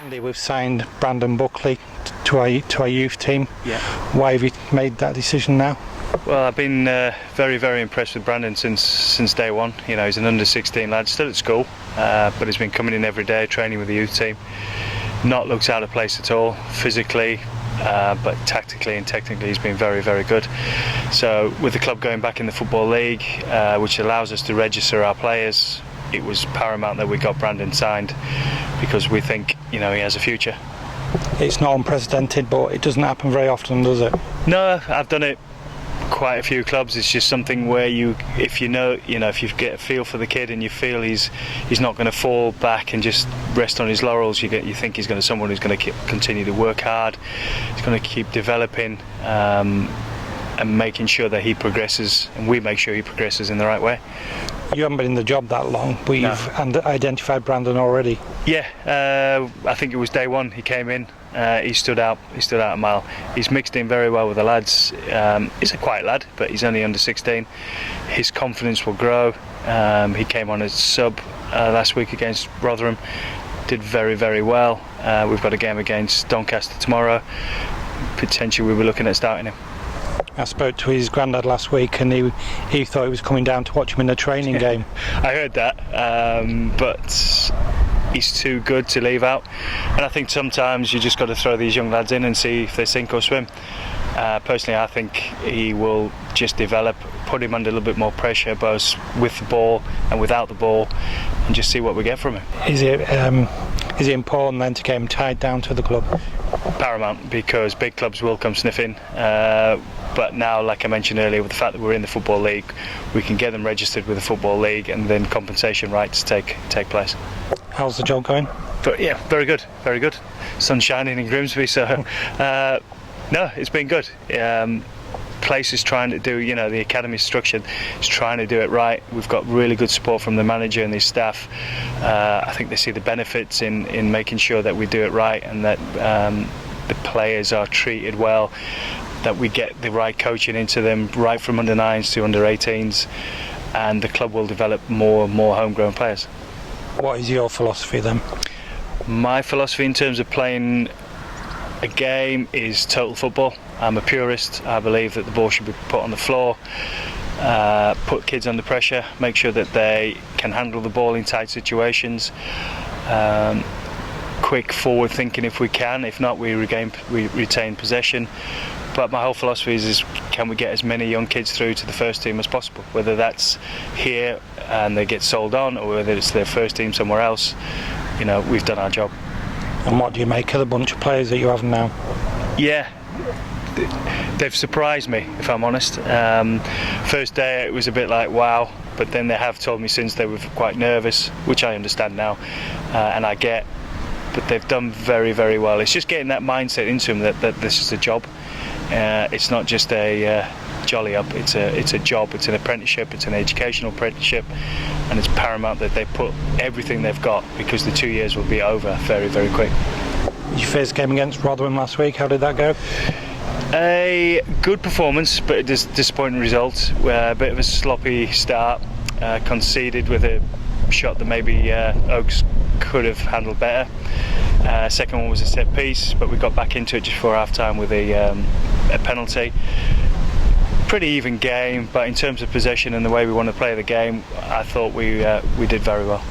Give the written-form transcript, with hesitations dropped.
Andy, we've signed Brandon Buckley to our youth team. Yeah. Why have you made that decision now? Well, I've been very, very impressed with Brandon since day one. You know, he's an under-16 lad, still at school, but he's been coming in every day, training with the youth team. Not looked out of place at all, physically, but tactically and technically he's been very, very good. So with the club going back in the Football League, which allows us to register our players, it was paramount that we got Brandon signed because we think, you know, he has a future. It's not unprecedented, but it doesn't happen very often, does it? No, I've done it quite a few clubs. It's just something where if you get a feel for the kid and you feel he's not going to fall back and just rest on his laurels, you think he's someone who's going to continue to work hard. He's going to keep developing and making sure that he progresses, and we make sure he progresses in the right way. You haven't been in the job that long, but you've identified Brandon already. Yeah, I think it was day one he came in. He stood out a mile. He's mixed in very well with the lads. He's a quiet lad, but he's only under 16. His confidence will grow. He came on as sub last week against Rotherham. Did very, very well. We've got a game against Doncaster tomorrow. Potentially we were looking at starting him. I spoke to his granddad last week and he thought he was coming down to watch him in a training game. I heard that, but he's too good to leave out, and I think sometimes you just got to throw these young lads in and see if they sink or swim. Personally, I think he will just develop, put him under a little bit more pressure, both with the ball and without the ball, and just see what we get from him. Is it important then to get him tied down to the club? Paramount, because big clubs will come sniffing. But now, like I mentioned earlier, with the fact that we're in the Football League, we can get them registered with the Football League, and then compensation rights take place. How's the job going? But yeah, very good, very good. Sun's shining in Grimsby, so no, it's been good. Place is trying to do, the academy structure is trying to do it right. We've got really good support from the manager and his staff. I think they see the benefits in making sure that we do it right, and that the players are treated well, that we get the right coaching into them right from under 9s to under 18s, and the club will develop more and more homegrown players. What is your philosophy then? My philosophy in terms of playing a game is total football. I'm a purist. I believe that the ball should be put on the floor, put kids under pressure, make sure that they can handle the ball in tight situations, quick forward thinking if we can. If not, we retain possession. But my whole philosophy is can we get as many young kids through to the first team as possible, whether that's here and they get sold on, or whether it's their first team somewhere else. We've done our job. And what do you make of the bunch of players that you have now? Yeah, they've surprised me, if I'm honest. First day it was a bit like wow, but then they have told me since they were quite nervous, which I understand now, and I get. But they've done very, very well. It's just getting that mindset into them that this is a job. It's not just a jolly up. It's a job. It's an apprenticeship. It's an educational apprenticeship, and it's paramount that they put everything they've got, because the 2 years will be over very, very quick. Your first game against Rotherham last week, how did that go? A good performance, but a disappointing result. A bit of a sloppy start, conceded with a shot that maybe Oaks could have handled better. Second one was a set piece, but we got back into it just before half time with a penalty. Pretty even game, but in terms of possession and the way we want to play the game, I thought we did very well.